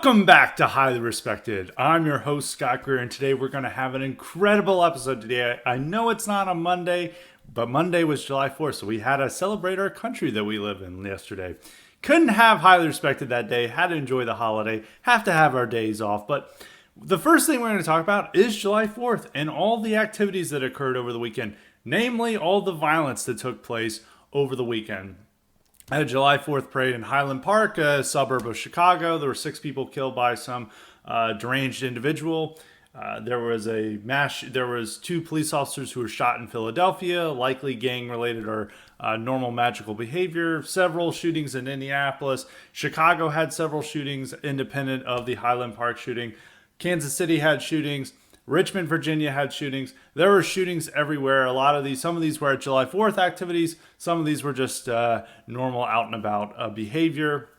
Welcome back to Highly Respected. I'm your host, Scott Greer, and today we're going to have an incredible episode today. I know it's not a Monday, but Monday was July 4th, so we had to celebrate our country that we live in yesterday. Couldn't have Highly Respected that day, had to enjoy the holiday, have to have our days off, but the first thing we're going to talk about is July 4th and all the activities that occurred over the weekend, namely all the violence that took place over the weekend. At a July 4th parade in Highland Park, a suburb of Chicago. There were 6 people killed by some deranged individual. There was 2 police officers who were shot in Philadelphia, likely gang-related or normal magical behavior. Several shootings in Indianapolis. Chicago had several shootings independent of the Highland Park shooting. Kansas City had shootings. Richmond, Virginia had shootings. There were shootings everywhere. Some of these were at July 4th activities. Some of these were just normal out and about behavior.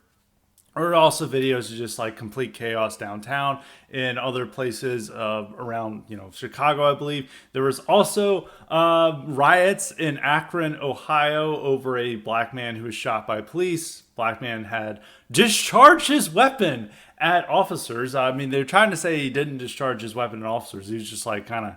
Or also videos of just like complete chaos downtown in other places around, Chicago, I believe. There was also riots in Akron, Ohio over a black man who was shot by police. Black man had discharged his weapon at officers. I mean, they're trying to say he didn't discharge his weapon at officers. He was just like kind of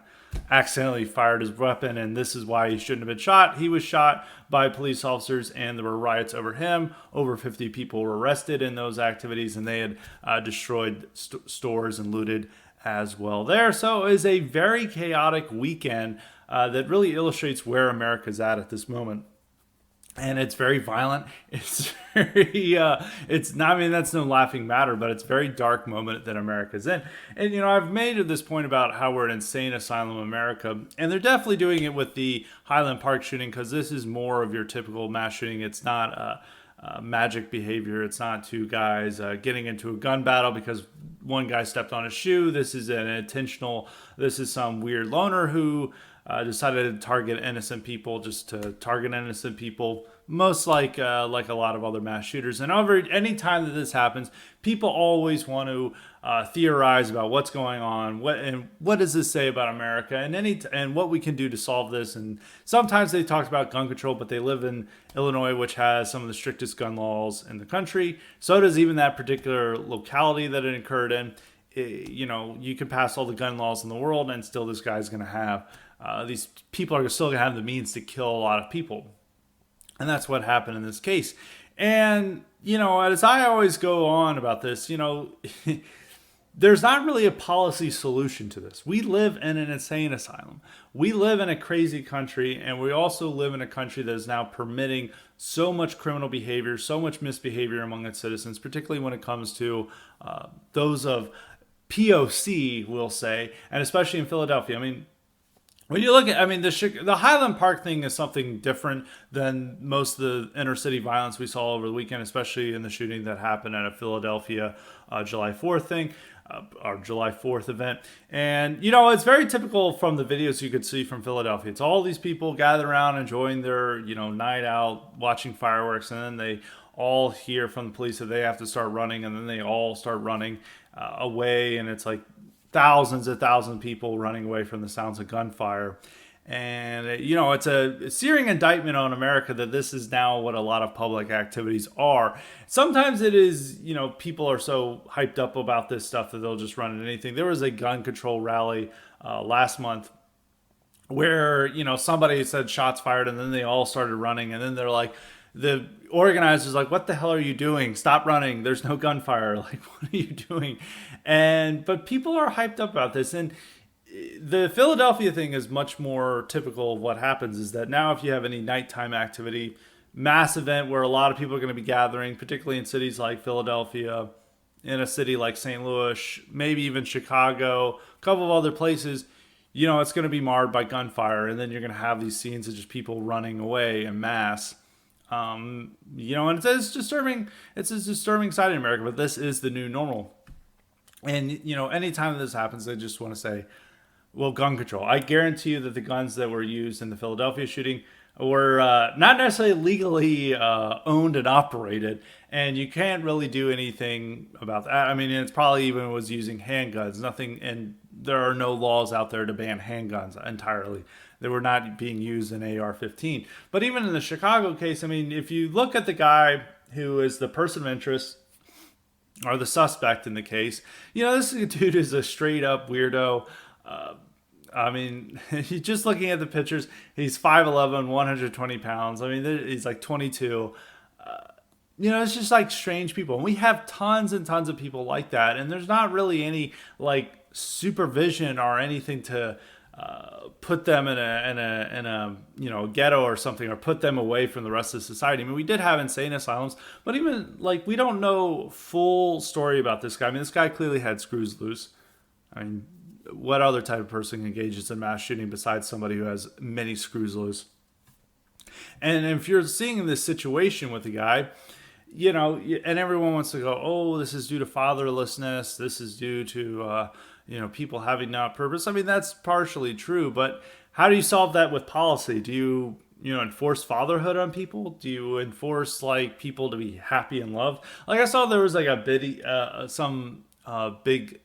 accidentally fired his weapon, and this is why he shouldn't have been shot. He was shot by police officers, and there were riots over him. Over 50 people were arrested in those activities, and they had destroyed stores and looted as well there. So it is a very chaotic weekend that really illustrates where America's at this moment. And it's very violent. It's very, that's no laughing matter, but it's a very dark moment that America's in. And, I've made this point about how we're an insane asylum America, and they're definitely doing it with the Highland Park shooting, because this is more of your typical mass shooting. It's not magic behavior. It's not 2 guys getting into a gun battle because one guy stepped on a shoe. This is this is some weird loner who decided to target innocent people just to target innocent people, most like a lot of other mass shooters. And any time that this happens, people always want to theorize about what's going on, what does this say about America, and what we can do to solve this. And sometimes they talk about gun control, but they live in Illinois, which has some of the strictest gun laws in the country. So does even that particular locality that it occurred in. You can pass all the gun laws in the world, and still this guy's going to have these people are still going to have the means to kill a lot of people. And that's what happened in this case. And, as I always go on about this, there's not really a policy solution to this. We live in an insane asylum. We live in a crazy country, and we also live in a country that is now permitting so much criminal behavior, so much misbehavior among its citizens, particularly when it comes to those of POC, we'll say, and especially in Philadelphia. I mean, when you look at, the Highland Park thing is something different than most of the inner city violence we saw over the weekend, especially in the shooting that happened at a Philadelphia July 4th thing, our July 4th event. And, it's very typical from the videos you could see from Philadelphia. It's all these people gathered around enjoying their, night out, watching fireworks, and then they all hear from the police that they have to start running, and then they all start running away, and it's like thousands of people running away from the sounds of gunfire. And, it's a searing indictment on America that this is now what a lot of public activities are. Sometimes it is, people are so hyped up about this stuff that they'll just run at anything. There was a gun control rally last month where, somebody said shots fired, and then they all started running, and then they're like, the organizer's like, what the hell are you doing? Stop running. There's no gunfire. Like, what are you doing? But people are hyped up about this. And the Philadelphia thing is much more typical of what happens, is that now if you have any nighttime activity, mass event where a lot of people are going to be gathering, particularly in cities like Philadelphia, in a city like St. Louis, maybe even Chicago, a couple of other places, it's going to be marred by gunfire. And then you're going to have these scenes of just people running away en masse. And it's disturbing. It's a disturbing side in America, but this is the new normal. And, anytime this happens, I just want to say, well, gun control. I guarantee you that the guns that were used in the Philadelphia shooting were not necessarily legally owned and operated, and you can't really do anything about that. I mean, it's probably even was using handguns. Nothing, and there are no laws out there to ban handguns entirely. They were not being used in AR-15. But even in the Chicago case, if you look at the guy who is the person of interest, or the suspect in the case. This dude is a straight up weirdo. Uh, I mean, he's just looking at the pictures. He's 5'11", 120 pounds. I mean, he's like 22. It's just like strange people. And we have tons and tons of people like that. And there's not really any like supervision or anything to put them in a ghetto or something, or put them away from the rest of society. I mean, we did have insane asylums, but even like we don't know full story about this guy. I mean, this guy clearly had screws loose. I mean, what other type of person engages in mass shooting besides somebody who has many screws loose? And if you're seeing this situation with the guy, and everyone wants to go, oh, this is due to fatherlessness. This is due to, people having not purpose. I mean, that's partially true, but how do you solve that with policy? Do you, enforce fatherhood on people? Do you enforce like people to be happy and loved? Like I saw there was like a big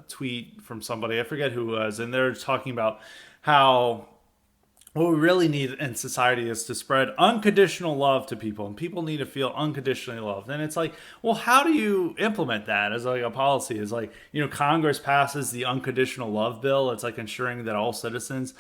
tweet from somebody, I forget who it was, and they're talking about how what we really need in society is to spread unconditional love to people, and people need to feel unconditionally loved. And it's like, well, how do you implement that as like a policy? Is like, Congress passes the unconditional love bill. It's like ensuring that all citizens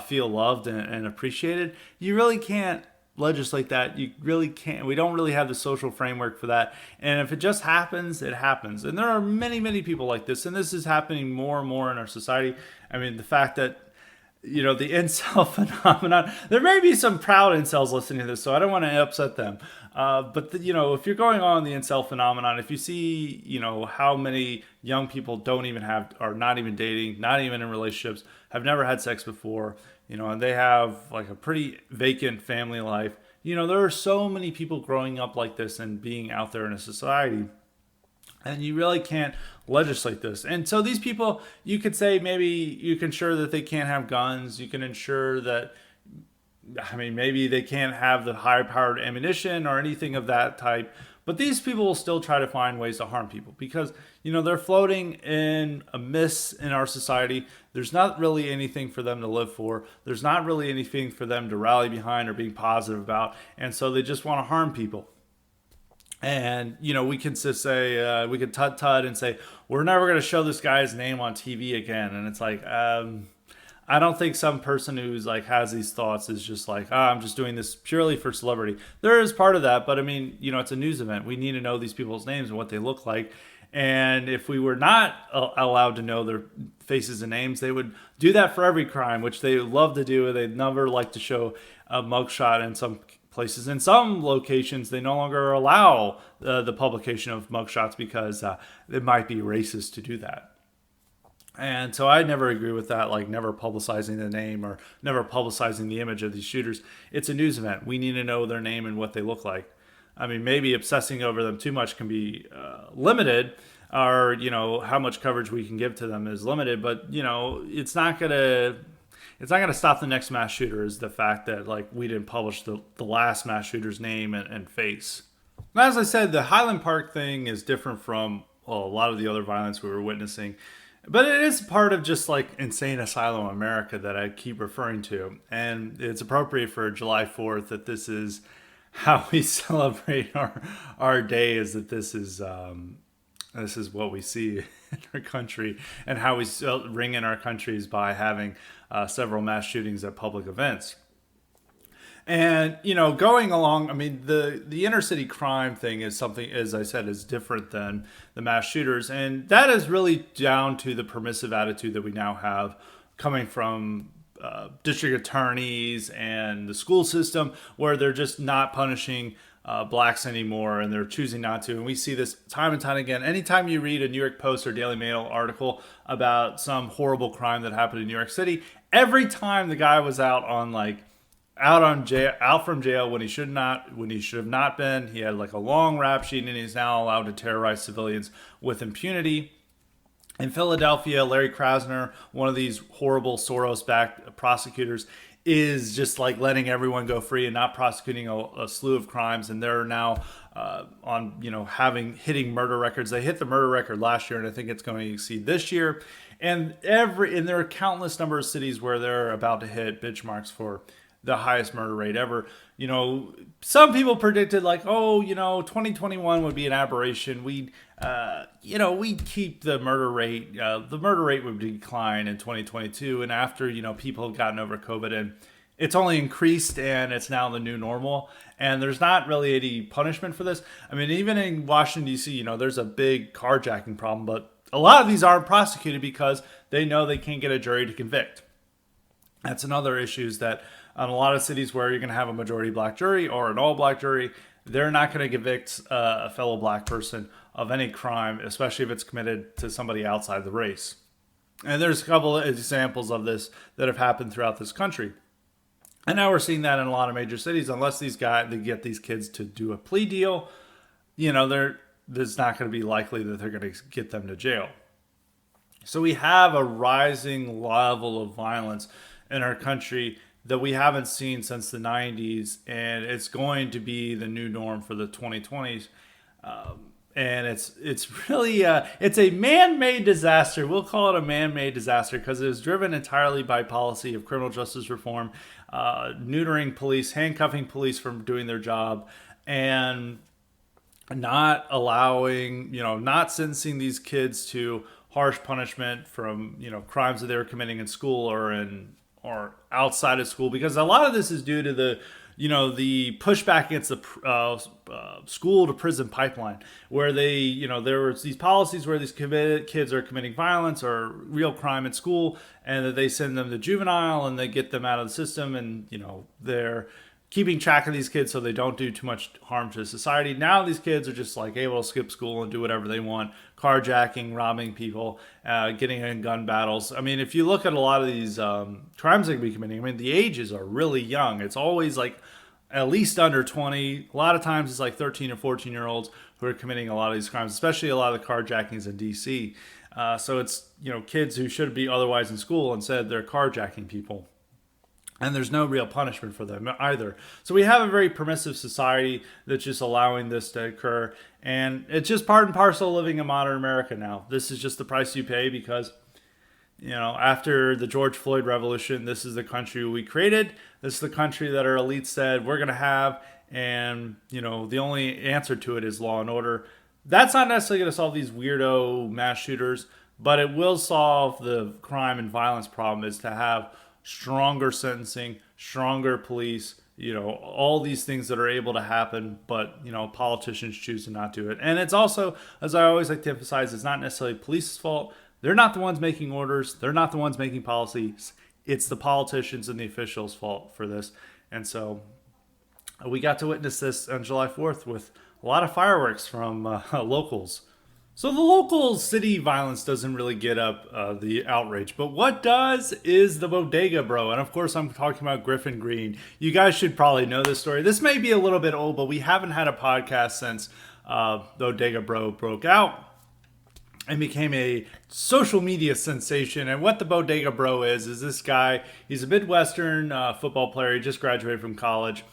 feel loved and appreciated. You really can't legislate that. You really can't. We don't really have the social framework for that. And if it just happens, it happens. And there are many, many people like this, and this is happening more and more in our society. I mean, the fact that the incel phenomenon. There may be some proud incels listening to this, so I don't want to upset them. If you're going on the incel phenomenon, if you see, how many young people don't even are not even dating, not even in relationships, have never had sex before, and they have like a pretty vacant family life. There are so many people growing up like this and being out there in a society. And you really can't legislate this. And so these people, you could say maybe you can ensure that they can't have guns. You can ensure that, maybe they can't have the high-powered ammunition or anything of that type. But these people will still try to find ways to harm people because, they're floating in a mist in our society. There's not really anything for them to live for. There's not really anything for them to rally behind or being positive about. And so they just want to harm people. And, we can just say, we could tut and say, we're never going to show this guy's name on TV again. And it's like, I don't think some person who's like has these thoughts is just like, I'm just doing this purely for celebrity. There is part of that, but I mean, it's a news event. We need to know these people's names and what they look like. And if we were not allowed to know their faces and names, they would do that for every crime, which they love to do. They'd never like to show a mugshot in some places. In some locations, they no longer allow the publication of mugshots because it might be racist to do that. And so I never agree with that, like never publicizing the name or never publicizing the image of these shooters. It's a news event. We need to know their name and what they look like. I mean, maybe obsessing over them too much can be limited, or, how much coverage we can give to them is limited, but, it's not going to stop the next mass shooter is the fact that like we didn't publish the last mass shooter's name and face. And as I said, the Highland Park thing is different from a lot of the other violence we were witnessing. But it is part of just like insane asylum America that I keep referring to. And it's appropriate for July 4th that this is how we celebrate our day, is that this is what we see in our country, and how we ring in our countries by having several mass shootings at public events. And, going along, I mean, the inner city crime thing is something, as I said, is different than the mass shooters. And that is really down to the permissive attitude that we now have coming from district attorneys and the school system, where they're just not punishing blacks anymore, and they're choosing not to. And we see this time and time again. Anytime you read a New York Post or Daily Mail article about some horrible crime that happened in New York City, every time the guy was out from jail when he should have not been. He had like a long rap sheet, and he's now allowed to terrorize civilians with impunity. In Philadelphia, Larry Krasner, one of these horrible Soros-backed prosecutors, is just like letting everyone go free and not prosecuting a slew of crimes. And they're now hitting murder records. They hit the murder record last year, and I think it's going to exceed this year. And there are countless number of cities where they're about to hit benchmarks for the highest murder rate ever. Some people predicted like, oh, 2021 would be an aberration. We'd keep the murder rate. The murder rate would decline in 2022, and after people have gotten over COVID, and it's only increased, and it's now the new normal. And there's not really any punishment for this. I mean, even in Washington D.C., there's a big carjacking problem, but a lot of these aren't prosecuted because they know they can't get a jury to convict. That's another issue, is that in a lot of cities where you're going to have a majority black jury or an all black jury, they're not going to convict a fellow black person of any crime, especially if it's committed to somebody outside the race. And there's a couple of examples of this that have happened throughout this country. And now we're seeing that in a lot of major cities. Unless they get these kids to do a plea deal, there's not going to be likely that they're going to get them to jail. So we have a rising level of violence in our country that we haven't seen since the 90s, and it's going to be the new norm for the 2020s. And it's really it's a man-made disaster. We'll call it a man-made disaster because it is driven entirely by policy of criminal justice reform, neutering police, handcuffing police from doing their job, and not allowing, not sentencing these kids to harsh punishment from, crimes that they were committing in school or outside of school, because a lot of this is due to the pushback against the school to prison pipeline, where there was these policies where these kids are committing violence or real crime in school, and that they send them to juvenile and they get them out of the system, and they're keeping track of these kids so they don't do too much harm to society. Now these kids are just like able to skip school and do whatever they want, carjacking, robbing people, getting in gun battles. I mean, if you look at a lot of these crimes they can be committing, I mean, the ages are really young. It's always like at least under 20. A lot of times it's like 13 or 14-year-olds who are committing a lot of these crimes, especially a lot of the carjackings in D.C. So it's, kids who should be otherwise in school, instead they're carjacking people. And there's no real punishment for them either. So we have a very permissive society that's just allowing this to occur. And it's just part and parcel of living in modern America now. This is just the price you pay because, after the George Floyd revolution, this is the country we created. This is the country that our elites said we're going to have. And, the only answer to it is law and order. That's not necessarily going to solve these weirdo mass shooters, but it will solve the crime and violence problem, is to have stronger sentencing, stronger police, all these things that are able to happen, but, politicians choose to not do it. And it's also, as I always like to emphasize, it's not necessarily police's fault. They're not the ones making orders. They're not the ones making policies. It's the politicians and the officials' fault for this. And so we got to witness this on July 4th with a lot of fireworks from locals. So the local city violence doesn't really get up the outrage, but what does is the Bodega Bro. And of course, I'm talking about Griffin Green. You guys should probably know this story. This may be a little bit old, but we haven't had a podcast since Bodega Bro broke out and became a social media sensation. And what the Bodega Bro is this guy. He's a Midwestern football player. He just graduated from college.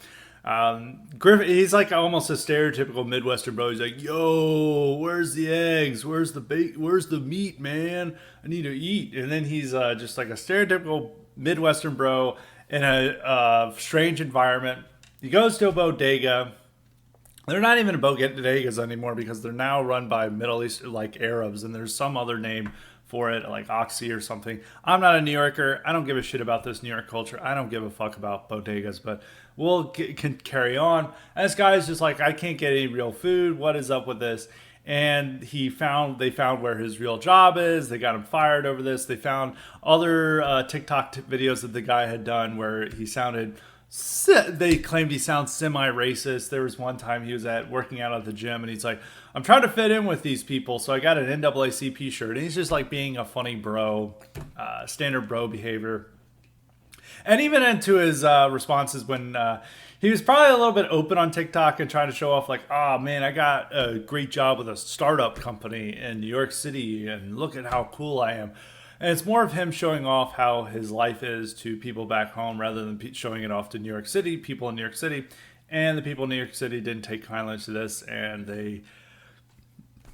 Griffin, he's like almost a stereotypical Midwestern bro. He's like, yo, where's the eggs? Where's the meat, man? I need to eat. And then he's just like a stereotypical Midwestern bro in a strange environment. He goes to a bodega. They're not even bodegas anymore because they're now run by Middle East, like Arabs, and there's some other name for it, like Oxy or something. I'm not a New Yorker. I don't give a shit about this New York culture. I don't give a fuck about bodegas, but we'll can carry on. And this guy's just like, I can't get any real food. What is up with this? And they found where his real job is. They got him fired over this. They found other TikTok videos that the guy had done where they claimed he sounds semi-racist. There was one time he was working out at the gym, and he's like, I'm trying to fit in with these people, so I got an NAACP shirt. And he's just like being a funny bro, standard bro behavior. And even into his responses when he was probably a little bit open on TikTok and trying to show off like, oh man, I got a great job with a startup company in New York City, and look at how cool I am. And it's more of him showing off how his life is to people back home rather than showing it off to New York City, people in New York City. And the people in New York City didn't take kindly to this, and they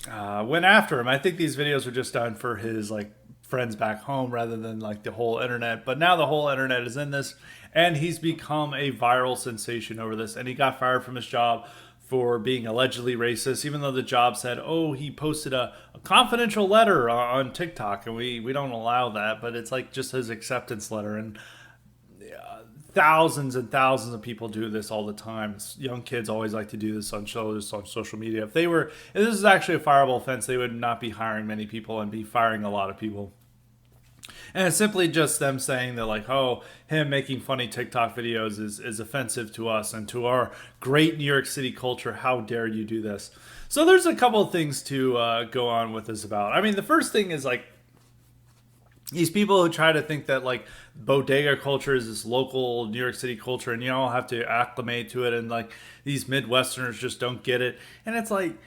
went after him. I think these videos were just done for his like friends back home rather than like the whole internet. But now the whole internet is in this, and he's become a viral sensation over this. And he got fired from his job for being allegedly racist, even though the job said, oh, he posted a confidential letter on TikTok, and we don't allow that, but it's like just his acceptance letter. And thousands and thousands of people do this all the time. Young kids always like to do this on shows on social media. If this is actually a fireable offense, they would not be hiring many people and be firing a lot of people. And it's simply just them saying that, like, oh, him making funny TikTok videos is offensive to us and to our great New York City culture. How dare you do this? So there's a couple of things to go on with this about. I mean, the first thing is like these people who try to think that like bodega culture is this local New York City culture and you all have to acclimate to it, and like these Midwesterners just don't get it. And it's like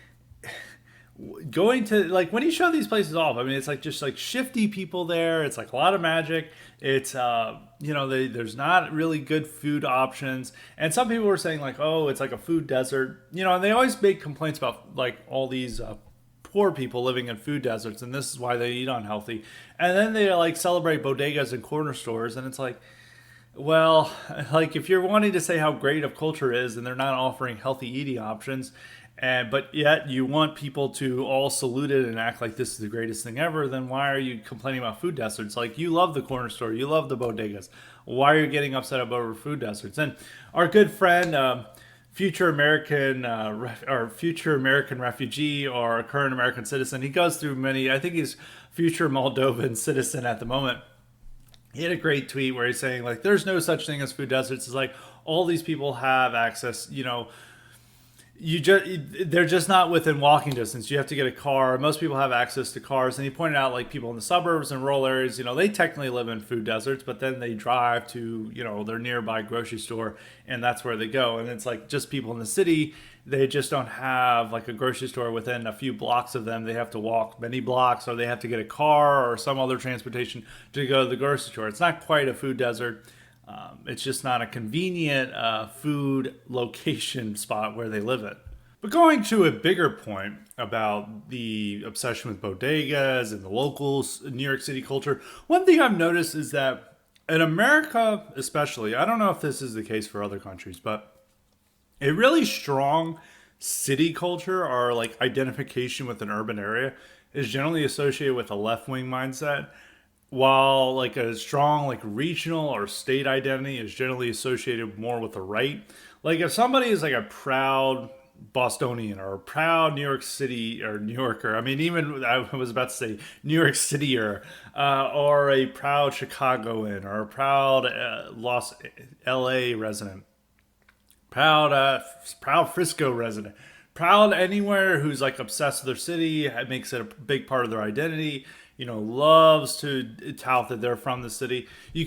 going to, like, when you show these places off, I mean, it's like just like shifty people there. It's like a lot of magic. It's there's not really good food options, and some people were saying like, oh, it's like a food desert, and they always make complaints about like all these poor people living in food deserts, and this is why they eat unhealthy. And then they like celebrate bodegas and corner stores, and it's like, well, like if you're wanting to say how great of culture is and they're not offering healthy eating options, but yet you want people to all salute it and act like this is the greatest thing ever, then why are you complaining about food deserts? Like, you love the corner store, you love the bodegas. Why are you getting upset over food deserts? And our good friend, future American refugee or current American citizen, he goes through many. I think he's future Moldovan citizen at the moment. He had a great tweet where he's saying like, there's no such thing as food deserts. It's like all these people have access, they're just not within walking distance. You have to get a car. Most people have access to cars. And he pointed out like people in the suburbs and rural areas, they technically live in food deserts, but then they drive to, their nearby grocery store, and that's where they go. And it's like just people in the city, they just don't have like a grocery store within a few blocks of them. They have to walk many blocks, or they have to get a car or some other transportation to go to the grocery store. It's not quite a food desert. It's just not a convenient food location spot where they live at. But going to a bigger point about the obsession with bodegas and the local New York City culture, one thing I've noticed is that in America especially, I don't know if this is the case for other countries, but a really strong city culture or like identification with an urban area is generally associated with a left-wing mindset, while like a strong like regional or state identity is generally associated more with the right. Like if somebody is like a proud Bostonian or a proud New York City or New Yorker, I mean, even I was about to say New York Cityer, or a proud Chicagoan or a proud LA resident, proud Frisco resident, proud anywhere, who's like obsessed with their city, makes it a big part of their identity, loves to tout that they're from the city. You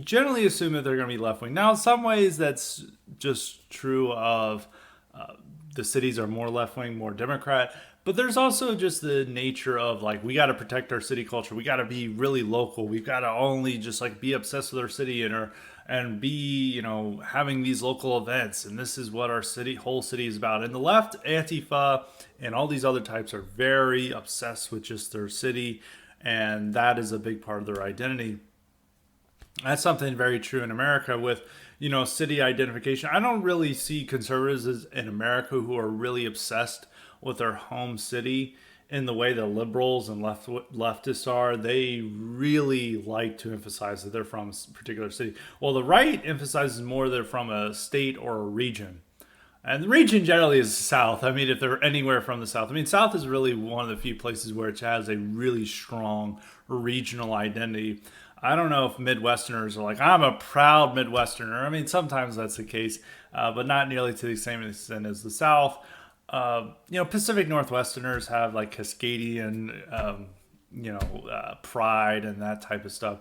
generally assume that they're going to be left wing. Now, in some ways, that's just true of the cities are more left wing, more Democrat. But there's also just the nature of like, we got to protect our city culture. We got to be really local. We've got to only just like be obsessed with our city and be, having these local events. And this is what our whole city is about. And the left, Antifa, and all these other types are very obsessed with just their city. And that is a big part of their identity. That's something very true in America with, city identification. I don't really see conservatives in America who are really obsessed with their home city in the way that liberals and leftists are. They really like to emphasize that they're from a particular city. Well, the right emphasizes more they're from a state or a region. And the region generally is the South. I mean, if they're anywhere from the South. I mean, South is really one of the few places where it has a really strong regional identity. I don't know if Midwesterners are like, I'm a proud Midwesterner. I mean, sometimes that's the case, but not nearly to the same extent as the South. Pacific Northwesterners have like Cascadian, pride and that type of stuff.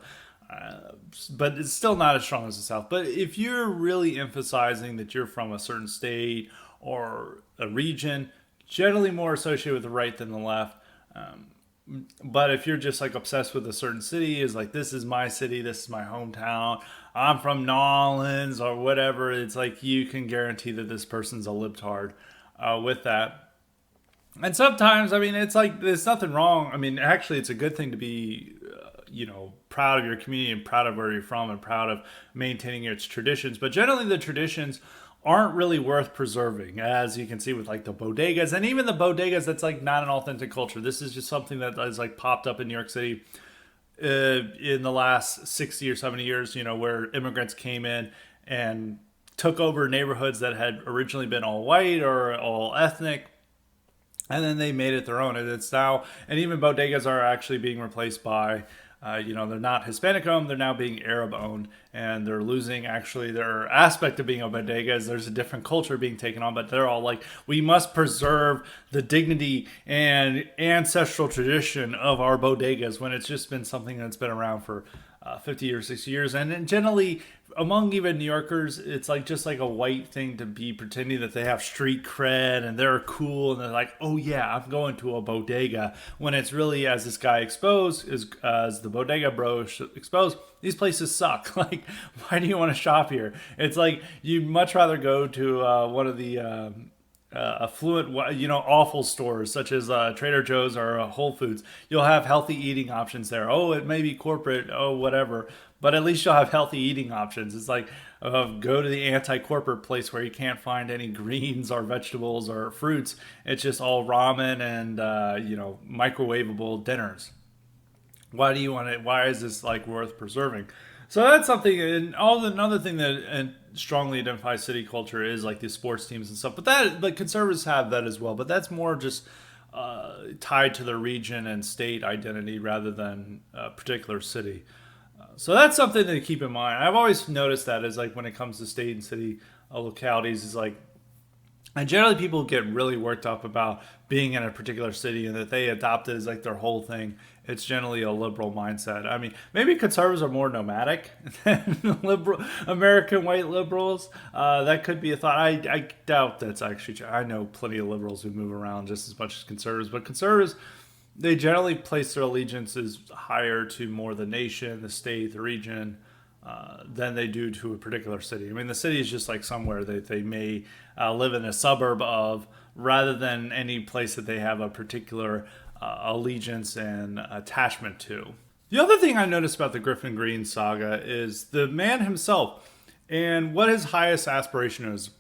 But it's still not as strong as the South. But if you're really emphasizing that you're from a certain state or a region, generally more associated with the right than the left. But if you're just like obsessed with a certain city, is like, this is my city, this is my hometown, I'm from Nolans or whatever, it's like you can guarantee that this person's a libtard with that. And sometimes, I mean, it's like, there's nothing wrong. I mean, actually, it's a good thing to be proud of your community and proud of where you're from and proud of maintaining its traditions. But generally, the traditions aren't really worth preserving, as you can see with like the bodegas, and even the bodegas that's like not an authentic culture. This is just something that has like popped up in New York City in the last 60 or 70 years, where immigrants came in and took over neighborhoods that had originally been all white or all ethnic, and then they made it their own. And it's now, and even bodegas are actually being replaced by, they're not Hispanic owned, they're now being Arab owned, and they're losing actually their aspect of being a bodega, as there's a different culture being taken on, but they're all like, we must preserve the dignity and ancestral tradition of our bodegas, when it's just been something that's been around for 50 or 60 years. And then generally among even New Yorkers, it's like just like a white thing to be pretending that they have street cred and they're cool, and they're like, oh yeah, I'm going to a bodega, when it's really, as this guy exposed, as the Bodega Bro exposed, these places suck. Like, why do you want to shop here? It's like you'd much rather go to one of the affluent, awful stores such as Trader Joe's or Whole Foods. You'll have healthy eating options there. Oh, it may be corporate, whatever, but at least you'll have healthy eating options. It's like, go to the anti-corporate place where you can't find any greens or vegetables or fruits. It's just all ramen and microwavable dinners. Why do you want it? Why is this like worth preserving? So that's something, and another thing that strongly identifies city culture is like the sports teams and stuff. But like conservatives have that as well. But that's more just tied to the region and state identity rather than a particular city. So that's something to keep in mind. I've always noticed that is like when it comes to state and city localities, is like, and generally people get really worked up about being in a particular city and that they adopt it as like their whole thing. It's generally a liberal mindset. I mean, maybe conservatives are more nomadic than liberal American white liberals. That could be a thought. I doubt that's actually true. I know plenty of liberals who move around just as much as conservatives, but conservatives, they generally place their allegiances higher to more the nation, the state, the region, than they do to a particular city. I mean, the city is just like somewhere that they may live in a suburb of, rather than any place that they have a particular allegiance and attachment to. The other thing I noticed about the Griffin Green saga is the man himself and what his highest aspiration is.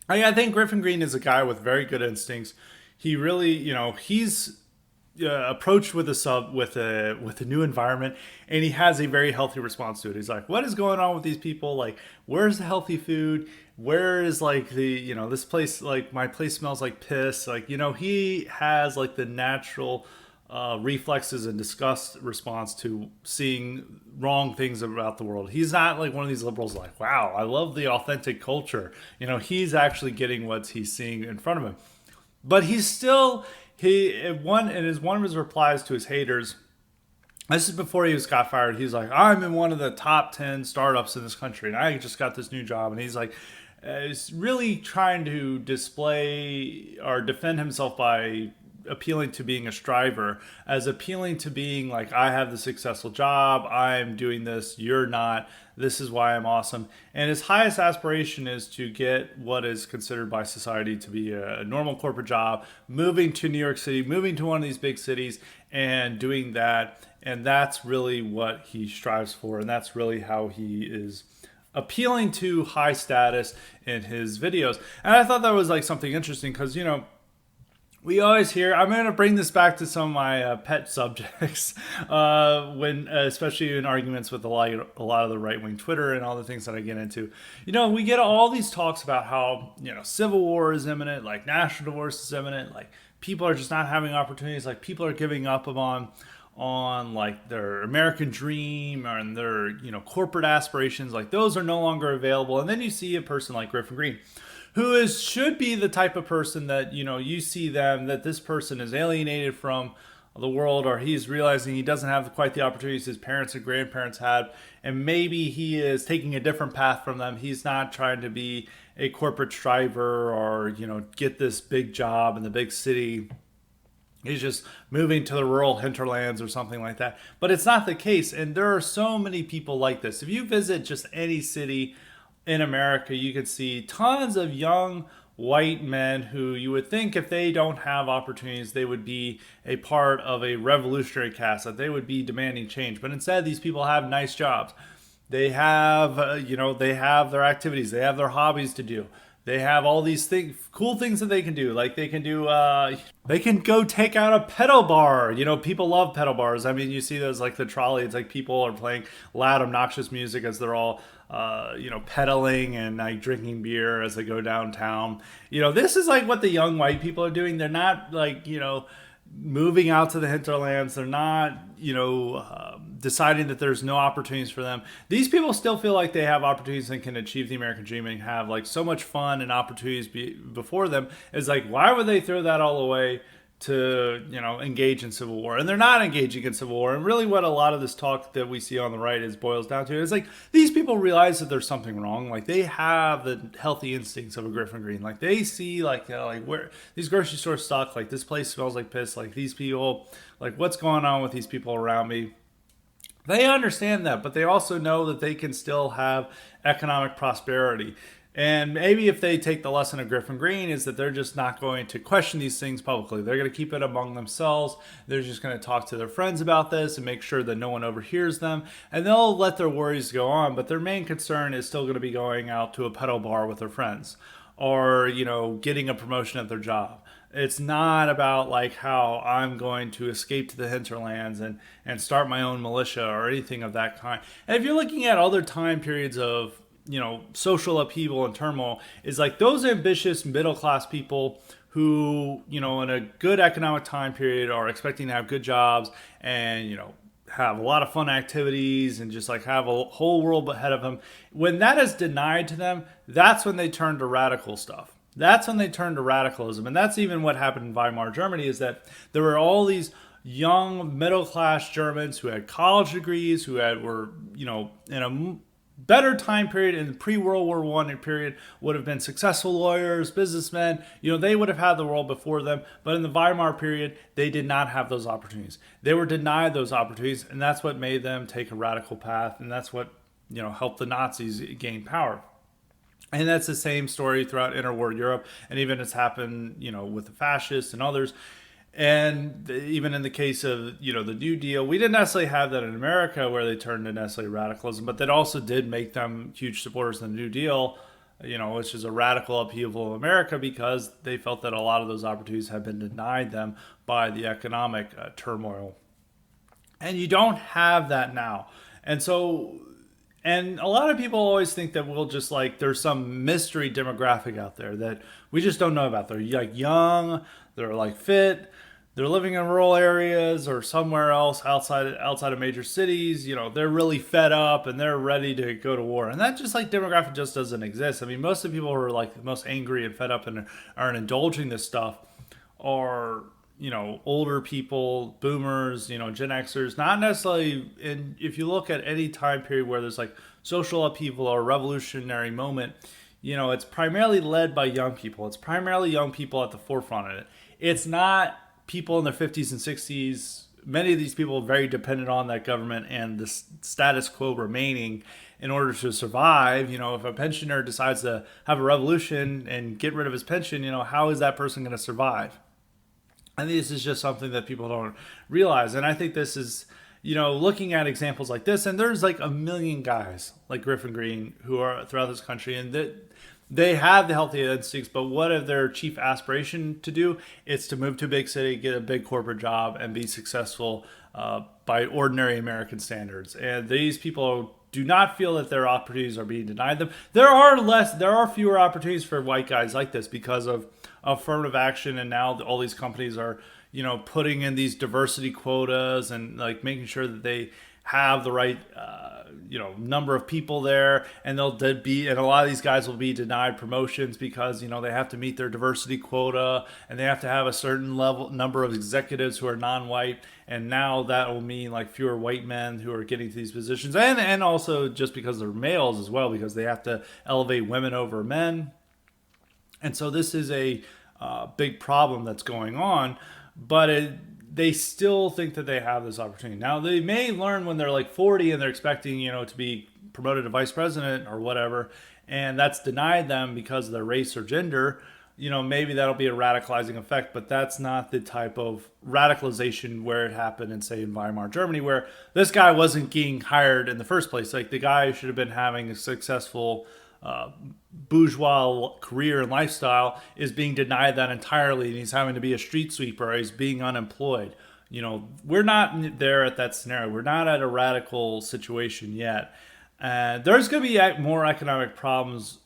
I think Griffin Green is a guy with very good instincts. He really, he's approached with a new environment, and he has a very healthy response to it. He's like, what is going on with these people? Like, where's the healthy food? Where is like the, this place, like my place smells like piss. Like, he has like the natural reflexes and disgust response to seeing wrong things about the world. He's not like one of these liberals like, wow, I love the authentic culture. He's actually getting what he's seeing in front of him. But he's still, one of his replies to his haters, this is before he got fired, he's like, I'm in one of the top 10 startups in this country, and I just got this new job. And he's like, is really trying to display or defend himself by appealing to being a striver, as appealing to being like, I have the successful job, I'm doing this, you're not, this is why I'm awesome. And his highest aspiration is to get what is considered by society to be a normal corporate job, moving to New York City, moving to one of these big cities and doing that. And that's really what he strives for, and that's really how he is appealing to high status in his videos. And I thought that was like something interesting, because we always hear, I'm going to bring this back to some of my pet subjects, especially in arguments with a lot of the right-wing Twitter and all the things that I get into. We get all these talks about how, civil war is imminent, like national divorce is imminent, like people are just not having opportunities, like people are giving up on like their American dream and their, corporate aspirations, like those are no longer available. And then you see a person like Griffin Green, who should be the type of person that, you see them, that this person is alienated from the world, or he's realizing he doesn't have quite the opportunities his parents and grandparents had, and maybe he is taking a different path from them. He's not trying to be a corporate striver or, get this big job in the big city. He's just moving to the rural hinterlands or something like that. But it's not the case, and there are so many people like this. If you visit just any city in America, you can see tons of young white men who you would think if they don't have opportunities, they would be a part of a revolutionary cast, that they would be demanding change. But instead, these people have nice jobs. They have, they have their activities, they have their hobbies to do. They have all these things, cool things that they can do. Like they can go take out a pedal bar. People love pedal bars. I mean, you see those like the trolley. It's like people are playing loud, obnoxious music as they're all, pedaling and like drinking beer as they go downtown. This is like what the young white people are doing. They're not like, moving out to the hinterlands. They're not, deciding that there's no opportunities for them. These people still feel like they have opportunities and can achieve the American dream and have like so much fun and opportunities before them. It's like, why would they throw that all away to, engage in civil war? And they're not engaging in civil war. And really what a lot of this talk that we see on the right is boils down to is like, these people realize that there's something wrong. Like they have the healthy instincts of a Griffin Green. Like they see like, like where these grocery stores suck. Like this place smells like piss. Like these people, like what's going on with these people around me? They understand that, but they also know that they can still have economic prosperity. And maybe if they take the lesson of Griffin Green is that they're just not going to question these things publicly. They're going to keep it among themselves. They're just going to talk to their friends about this and make sure that no one overhears them. And they'll let their worries go on. But their main concern is still going to be going out to a pedal bar with their friends or, getting a promotion at their job. It's not about like how I'm going to escape to the hinterlands and start my own militia or anything of that kind. And if you're looking at other time periods of, social upheaval and turmoil, is like those ambitious middle class people who, in a good economic time period are expecting to have good jobs and, have a lot of fun activities and just like have a whole world ahead of them. When that is denied to them, that's when they turn to radical stuff. That's when they turned to radicalism. And that's even what happened in Weimar Germany, is that there were all these young middle-class Germans who had college degrees, were, in a better time period in the pre-World War I period, would have been successful lawyers, businessmen. They would have had the world before them. But in the Weimar period, they did not have those opportunities. They were denied those opportunities, and that's what made them take a radical path. And that's what, helped the Nazis gain power. And that's the same story throughout interwar Europe. And even it's happened, with the fascists and others. And even in the case of, the New Deal, we didn't necessarily have that in America where they turned to necessarily radicalism, but that also did make them huge supporters of the New Deal, which is a radical upheaval of America because they felt that a lot of those opportunities had been denied them by the economic turmoil. And you don't have that now. And a lot of people always think that we'll just like, there's some mystery demographic out there that we just don't know about. They're like young, they're like fit, they're living in rural areas or somewhere else outside of major cities. They're really fed up and they're ready to go to war. And that just like demographic just doesn't exist. I mean, most of the people who are like most angry and fed up and aren't indulging this stuff are, older people, boomers, Gen Xers, not necessarily. And if you look at any time period where there's like social upheaval or revolutionary moment, it's primarily led by young people. It's primarily young people at the forefront of it. It's not people in their 50s and 60s. Many of these people are very dependent on that government and the status quo remaining in order to survive. If a pensioner decides to have a revolution and get rid of his pension, how is that person going to survive? I think this is just something that people don't realize. And I think this is, looking at examples like this, and there's like a million guys like Griffin Green who are throughout this country, and that they have the healthy instincts, but what if their chief aspiration to do is to move to a big city, get a big corporate job, and be successful by ordinary American standards. And these people do not feel that their opportunities are being denied them. There are fewer opportunities for white guys like this because of affirmative action, and now all these companies are, putting in these diversity quotas and like making sure that they have the right, number of people there, and and a lot of these guys will be denied promotions because, they have to meet their diversity quota and they have to have a certain number of executives who are non-white. And now that will mean like fewer white men who are getting to these positions, and also just because they're males as well, because they have to elevate women over men. And so this is a big problem that's going on, but they still think that they have this opportunity. Now, they may learn when they're like 40 and they're expecting, to be promoted to vice president or whatever, and that's denied them because of their race or gender. maybe that'll be a radicalizing effect, but that's not the type of radicalization where it happened in, say, in Weimar, Germany, where this guy wasn't getting hired in the first place. Like, the guy should have been having a successful uh, bourgeois career and lifestyle is being denied that entirely, and he's having to be a street sweeper, or he's being unemployed. We're not there at that scenario. We're not at a radical situation yet. There's going to be more economic problems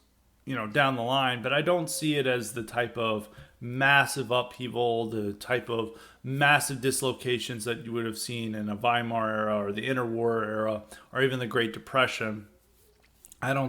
down the line, but I don't see it as the type of massive upheaval, the type of massive dislocations that you would have seen in a Weimar era or the interwar era or even the Great Depression. I don't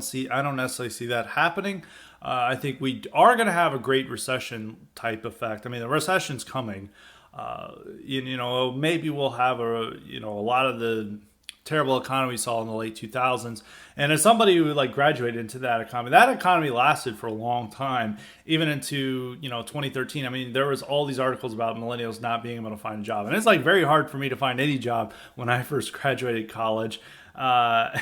necessarily see that happening. I think we are going to have a great recession type effect. I mean, the recession's coming. Maybe we'll have a lot of the terrible economy we saw in the late 2000s. And as somebody who like graduated into that economy lasted for a long time, even into 2013. I mean, there was all these articles about millennials not being able to find a job, and it's like very hard for me to find any job when I first graduated college. Uh,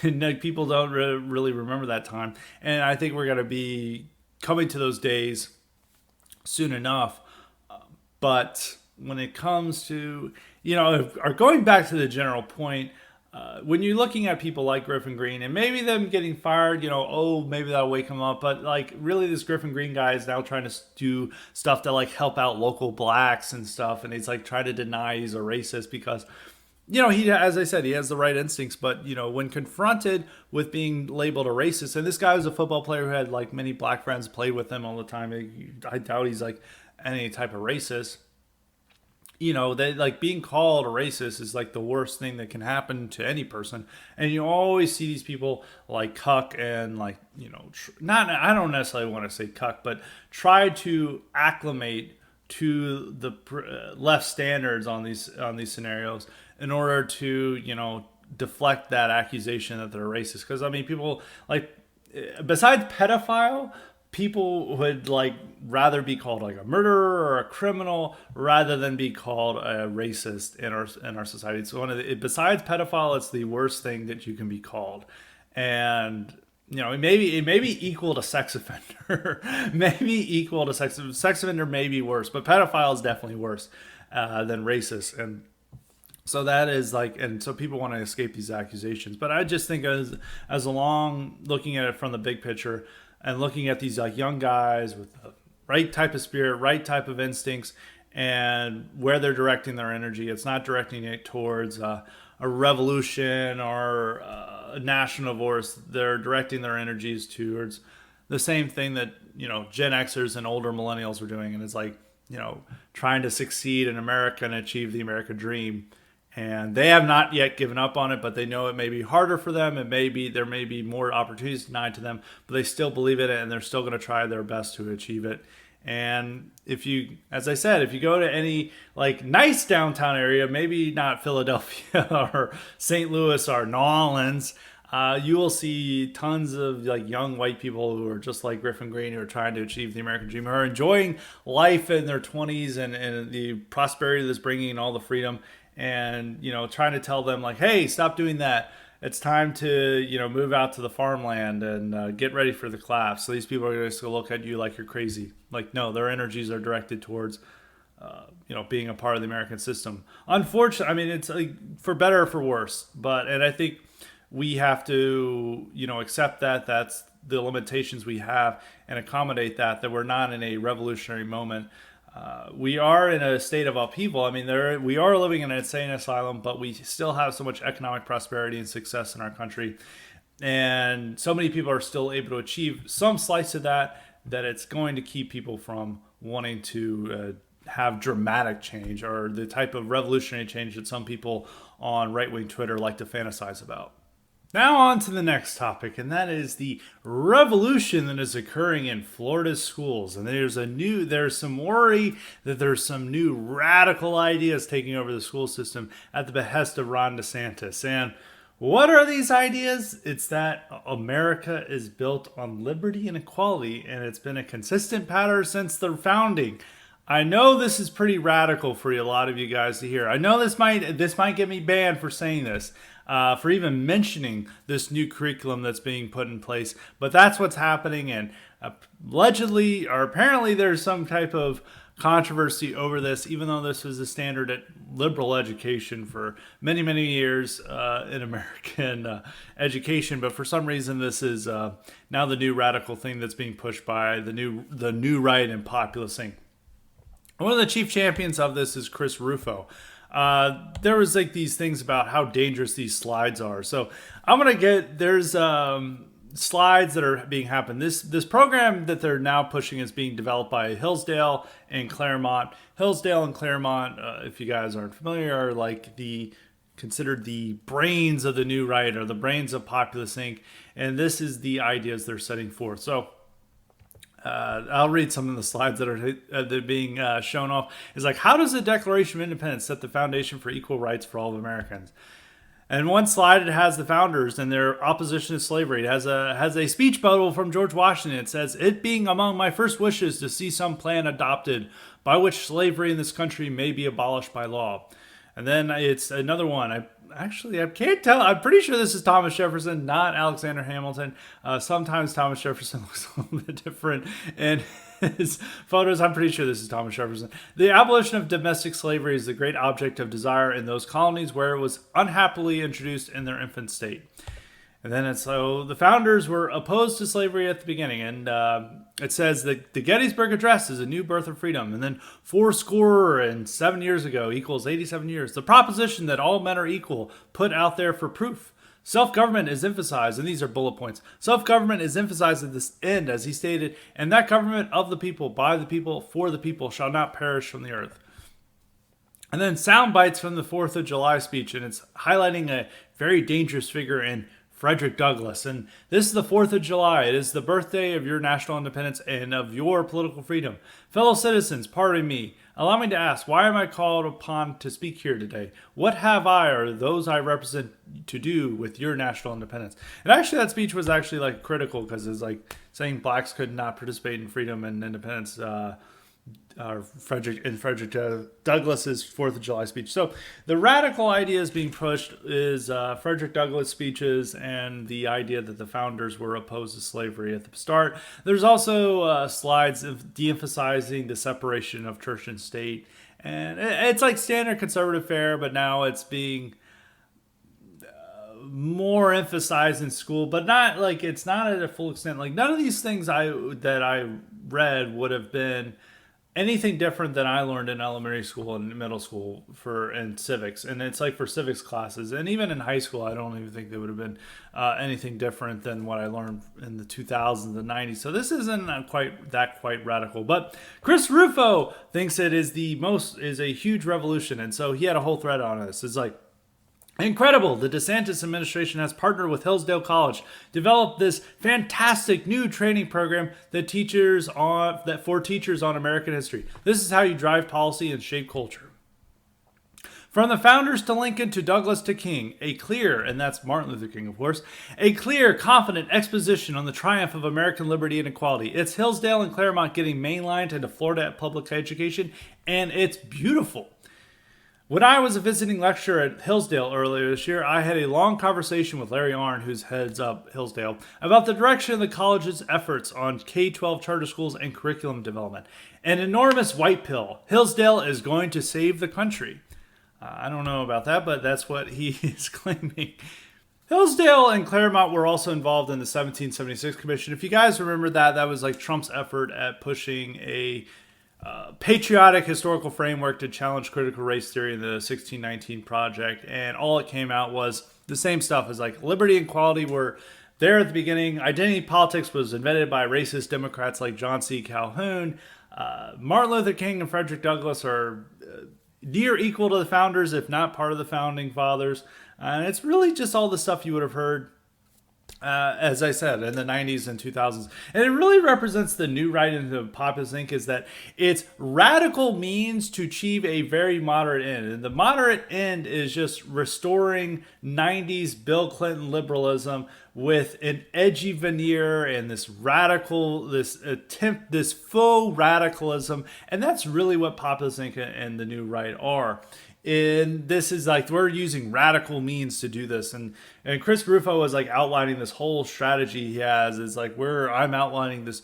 and like, people don't really remember that time, and I think we're going to be coming to those days soon enough. But when it comes to, or going back to the general point, when you're looking at people like Griffin Green and maybe them getting fired, maybe that'll wake them up. But like, really, this Griffin Green guy is now trying to do stuff to like help out local blacks and stuff. And he's like trying to deny he's a racist because, he, as I said, he has the right instincts. But, when confronted with being labeled a racist, and this guy was a football player who had like many black friends, played with him all the time. I doubt he's like any type of racist. They like being called a racist is like the worst thing that can happen to any person. And you always see these people like cuck and like, not, I don't necessarily want to say cuck, but try to acclimate to the left standards on these scenarios in order to, deflect that accusation that they're racist. Because I mean, people like, besides pedophile, people would like rather be called like a murderer or a criminal rather than be called a racist in our society. So besides pedophile, it's the worst thing that you can be called. And it may be equal to sex offender. Maybe equal to sex offender may be worse, but pedophile is definitely worse than racist. And so that is like, and so people want to escape these accusations. But I just think as along looking at it from the big picture, and looking at these like young guys with the right type of spirit, right type of instincts, and where they're directing their energy. It's not directing it towards a revolution or a national divorce. They're directing their energies towards the same thing that Gen Xers and older millennials were doing, and it's like trying to succeed in America and achieve the American dream. And they have not yet given up on it, but they know it may be harder for them. There may be more opportunities denied to them, but they still believe in it, and they're still going to try their best to achieve it. And as I said, if you go to any like nice downtown area, maybe not Philadelphia or St. Louis or New Orleans, you will see tons of like young white people who are just like Griffin Green, who are trying to achieve the American dream, who are enjoying life in their 20s and the prosperity that's bringing and all the freedom. And trying to tell them like, hey, stop doing that. It's time to move out to the farmland and get ready for the collapse. So these people are just going to look at you like you're crazy. Like, no, their energies are directed towards being a part of the American system. Unfortunately, I mean, it's like for better or for worse. And I think we have to accept that that's the limitations we have and accommodate that we're not in a revolutionary moment. We are in a state of upheaval. I mean, we are living in an insane asylum, but we still have so much economic prosperity and success in our country. And so many people are still able to achieve some slice of that it's going to keep people from wanting to have dramatic change or the type of revolutionary change that some people on right-wing Twitter like to fantasize about. Now on to the next topic, and that is the revolution that is occurring in Florida's schools. And there's some worry that there's some new radical ideas taking over the school system at the behest of Ron DeSantis. And what are these ideas? It's that America is built on liberty and equality, and it's been a consistent pattern since the founding. I know this is pretty radical for a lot of you guys to hear. I know this might get me banned for saying this, for even mentioning this new curriculum that's being put in place. But that's what's happening, and allegedly or apparently there's some type of controversy over this, even though this was the standard at liberal education for many, many years in American education. But for some reason, this is now the new radical thing that's being pushed by the new right and populist thing. One of the chief champions of this is Chris Rufo. There was like these things about how dangerous these slides are. So there's slides that are being happened. This program that they're now pushing is being developed by Hillsdale and Claremont. Hillsdale and Claremont, if you guys aren't familiar, are like considered the brains of the new right, or the brains of Populist Inc. And this is the ideas they're setting forth. So I'll read some of the slides that are being shown off. It's like, how does the Declaration of Independence set the foundation for equal rights for all of Americans? And one slide, it has the founders and their opposition to slavery. It has a speech bubble from George Washington. It says, "It being among my first wishes to see some plan adopted by which slavery in this country may be abolished by law." And then it's another one. I can't tell. I'm pretty sure this is Thomas Jefferson, not Alexander Hamilton. Sometimes Thomas Jefferson looks a little bit different in his photos. I'm pretty sure this is Thomas Jefferson. "The abolition of domestic slavery is the great object of desire in those colonies where it was unhappily introduced in their infant state." And then so the founders were opposed to slavery at the beginning. And it says that the Gettysburg Address is a new birth of freedom. And then 7 years ago equals 87 years. The proposition that all men are equal put out there for proof. Self-government is emphasized, and these are bullet points. Self-government is emphasized at this end, as he stated, and that government of the people, by the people, for the people, shall not perish from the earth. And then sound bites from the 4th of July speech, and it's highlighting a very dangerous figure in Frederick Douglass. And this is the 4th of July. It is the birthday of your national independence and of your political freedom. Fellow citizens, pardon me. Allow me to ask, why am I called upon to speak here today? What have I or those I represent to do with your national independence? And actually, that speech was actually like critical, because it's like saying blacks could not participate in freedom and independence. Frederick Douglass's 4th of July speech. So the radical ideas being pushed is Frederick Douglass speeches and the idea that the founders were opposed to slavery at the start. There's also slides of de-emphasizing the separation of church and state. And it's like standard conservative fare, but now it's being more emphasized in school, but not like, it's not at a full extent. Like, none of these things that I read would have been anything different than I learned in elementary school and middle school in civics. And it's like for civics classes, and even in high school, I don't even think they would have been anything different than what I learned in the 2000s and 90s. So this isn't quite radical. But Chris Rufo thinks it is a huge revolution, and so he had a whole thread on this. It's like, incredible. The DeSantis administration has partnered with Hillsdale College, developed this fantastic new training program for teachers on American history. This is how you drive policy and shape culture. From the founders to Lincoln to Douglas to King, and that's Martin Luther King, of course, a clear, confident exposition on the triumph of American liberty and equality. It's Hillsdale and Claremont getting mainlined into Florida public education, and it's beautiful. When I was a visiting lecturer at Hillsdale earlier this year, I had a long conversation with Larry Arnn, who heads up Hillsdale, about the direction of the college's efforts on K-12 charter schools and curriculum development. An enormous white pill. Hillsdale is going to save the country. I don't know about that, but that's what he is claiming. Hillsdale and Claremont were also involved in the 1776 Commission. If you guys remember that was like Trump's effort at pushing a patriotic historical framework to challenge critical race theory in the 1619 Project, and all it came out was the same stuff as like liberty and equality were there at the beginning. Identity politics was invented by racist Democrats like John C. Calhoun. Martin Luther King and Frederick Douglass are near equal to the founders, if not part of the founding fathers. And it's really just all the stuff you would have heard as I said, in the 90s and 2000s. And it really represents the new right into populist think is that it's radical means to achieve a very moderate end. And the moderate end is just restoring 90s Bill Clinton liberalism with an edgy veneer and this radical, this attempt, this faux radicalism. And that's really what populist think and the new right are. And this is like we're using radical means to do this, and Chris Rufo was like outlining this whole strategy he has. Is like I'm outlining this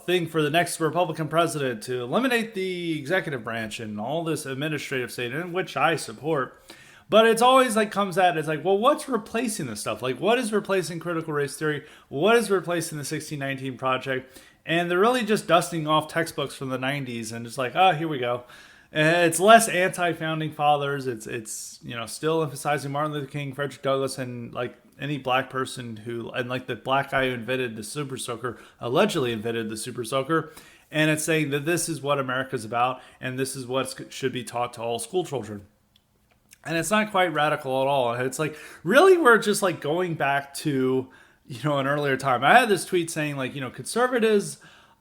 thing for the next Republican president to eliminate the executive branch and all this administrative state, in which I support. But it's always like comes at it's like, well, what's replacing this stuff? Like, what is replacing critical race theory? What is replacing the 1619 Project? And they're really just dusting off textbooks from the 90s and just like, oh, here we go. It's less anti-founding fathers. It's still emphasizing Martin Luther King, Frederick Douglass, and like any black person who and like the black guy who invented the Super Soaker, allegedly invented the Super Soaker, and it's saying that this is what America's about and this is what should be taught to all school children. And it's not quite radical at all. It's like really we're just like going back to an earlier time. I had this tweet saying like conservatives.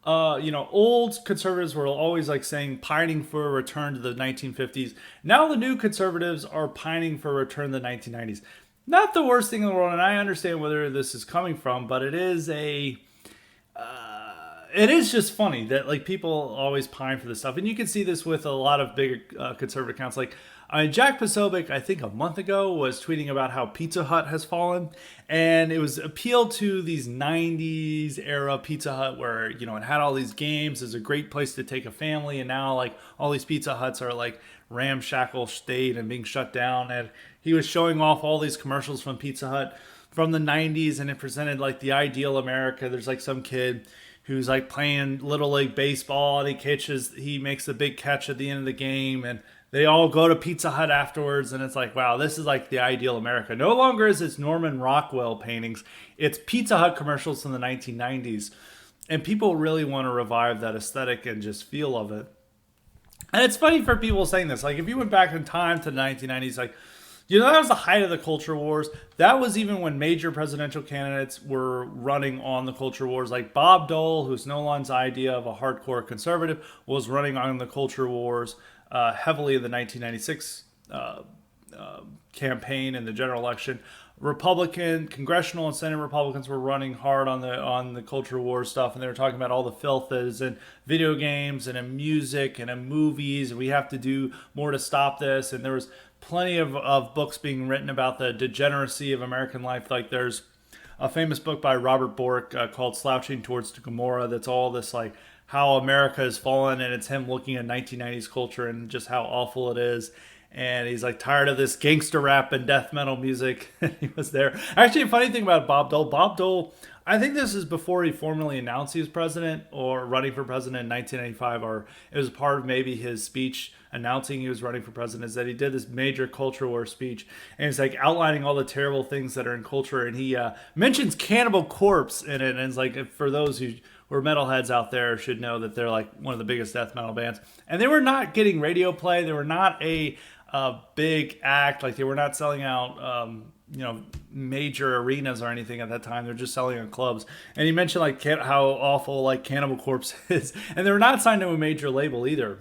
Old conservatives were always like saying pining for a return to the 1950s. Now the new conservatives are pining for a return to the 1990s. Not the worst thing in the world, and I understand where this is coming from, but it is just funny that like people always pine for this stuff, and you can see this with a lot of bigger conservative accounts. Like Jack Posobiec, I think a month ago, was tweeting about how Pizza Hut has fallen, and it was appealed to these 90s era Pizza Hut where it had all these games. It's a great place to take a family, and now like all these Pizza Huts are like ramshackle state and being shut down. And he was showing off all these commercials from Pizza Hut from the 90s, and it presented like the ideal America. There's like some kid who's like playing little league baseball, and he makes the big catch at the end of the game, and they all go to Pizza Hut afterwards, and it's like, wow, this is like the ideal America. No longer is it Norman Rockwell paintings. It's Pizza Hut commercials from the 1990s. And people really want to revive that aesthetic and just feel of it. And it's funny for people saying this. Like, if you went back in time to the 1990s, like, that was the height of the culture wars. That was even when major presidential candidates were running on the culture wars. Like Bob Dole, who's Nolan's idea of a hardcore conservative, was running on the culture wars heavily in the 1996 campaign and the general election. Republican, congressional and Senate Republicans were running hard on the culture war stuff, and they were talking about all the filth that is in video games and in music and in movies, and we have to do more to stop this. And there was plenty of books being written about the degeneracy of American life. Like there's a famous book by Robert Bork called Slouching Towards Gomorrah that's all this like how America has fallen, and it's him looking at 1990s culture and just how awful it is. And he's like tired of this gangster rap and death metal music. He was there. Actually, a funny thing about Bob Dole, I think this is before he formally announced he was president or running for president in 1995, or it was part of maybe his speech announcing he was running for president, is that he did this major culture war speech, and he's like outlining all the terrible things that are in culture, and he mentions Cannibal Corpse in it, and it's like, for those who are metalheads out there should know that they're like one of the biggest death metal bands, and they were not getting radio play. They were not a big act. Like they were not selling out major arenas or anything at that time. They're just selling in clubs. And he mentioned like how awful like Cannibal Corpse is, and they were not signed to a major label either.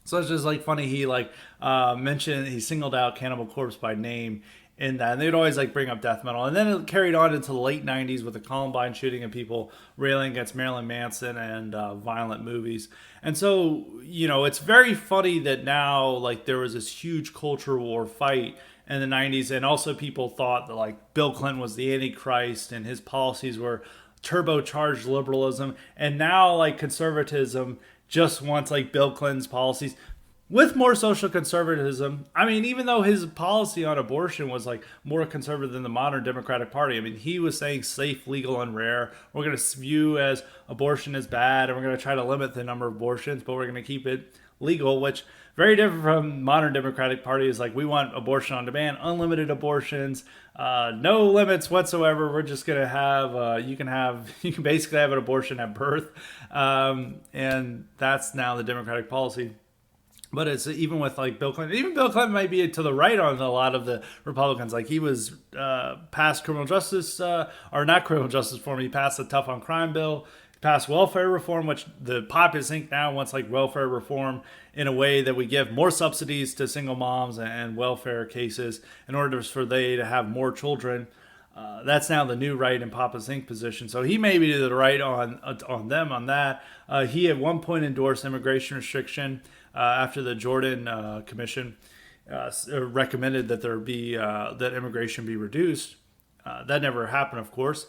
So it's just like funny. He like he singled out Cannibal Corpse by name in that, and they'd always like bring up death metal. And then it carried on into the late 90s with the Columbine shooting and people railing against Marilyn Manson and violent movies. And so it's very funny that now like there was this huge culture war fight in the 90s, and also people thought that like Bill Clinton was the Antichrist and his policies were turbocharged liberalism, and now like conservatism just wants like Bill Clinton's policies with more social conservatism. I mean, even though his policy on abortion was like more conservative than the modern Democratic Party, I mean, he was saying safe, legal, and rare. We're going to view as abortion as bad, and we're going to try to limit the number of abortions, but we're going to keep it legal, which very different from modern Democratic Party is like, we want abortion on demand, unlimited abortions, no limits whatsoever. We're just going to have, you can basically have an abortion at birth. And that's now the Democratic policy. But it's even with like Bill Clinton. Even Bill Clinton might be to the right on a lot of the Republicans. Like he was passed criminal justice, or not criminal justice reform. He passed the tough on crime bill. He passed welfare reform, which the populace think now wants like welfare reform in a way that we give more subsidies to single moms and welfare cases in order for they to have more children. That's now the new right in Papa's Inc. position. So he may be to the right on them on that. He at one point endorsed immigration restriction after the Jordan Commission recommended that there be that immigration be reduced. That never happened, of course,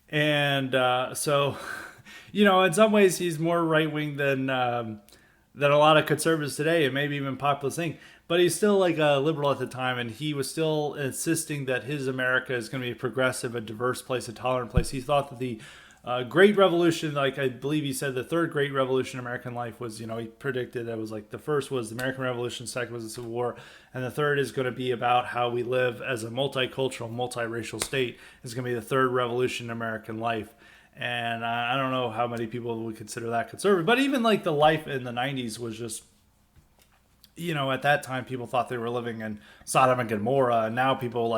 and so in some ways he's more right wing than a lot of conservatives today, and maybe even populist Inc. But he's still like a liberal at the time, and he was still insisting that his America is going to be a progressive, a diverse place, a tolerant place. He thought that the Great Revolution, like I believe he said, the third Great Revolution in American life was, he predicted that was like the first was the American Revolution, second was the Civil War, and the third is going to be about how we live as a multicultural, multiracial state. It's going to be the third revolution in American life. And I don't know how many people would consider that conservative, but even like the life in the 90s was just, at that time people thought they were living in Sodom and Gomorrah, and now people